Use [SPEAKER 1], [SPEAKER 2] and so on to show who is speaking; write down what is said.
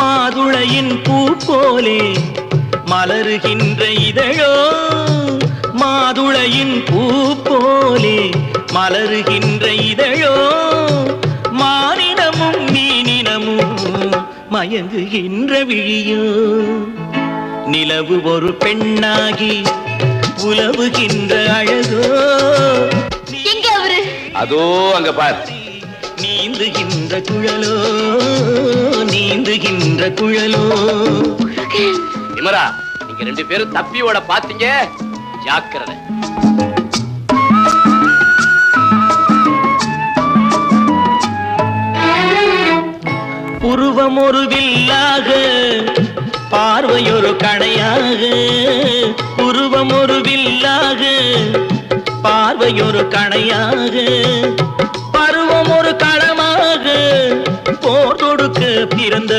[SPEAKER 1] மாதுளையின் பூ போலே மலருகின்ற இதழோ, மாதுளையின் பூ போலே மலருகின்ற இதழோ, மானினமும் மீனினமும் மயங்குகின்ற விழியோ. நிலவு ஒரு பெண்ணாகி உலவுகின்ற அழகோ,
[SPEAKER 2] எங்க அவரு?
[SPEAKER 3] அதோ அங்க பார்.
[SPEAKER 1] நீந்துகின்ற குழலோ, நீந்துகின்ற குழலோ.
[SPEAKER 3] விமரா, நீங்க 2 பேரும் தப்பியோட பாத்தீங்க, ஜாக்கிரதை.
[SPEAKER 1] புருவம் ஒரு வில்லாக, பார்வையொரு கணையாக. புருவம் ஒரு வில்லாக, பார்வையொரு கணையாக. பருவம் ஒரு களமாக, போர் தொடுக்க பிறந்த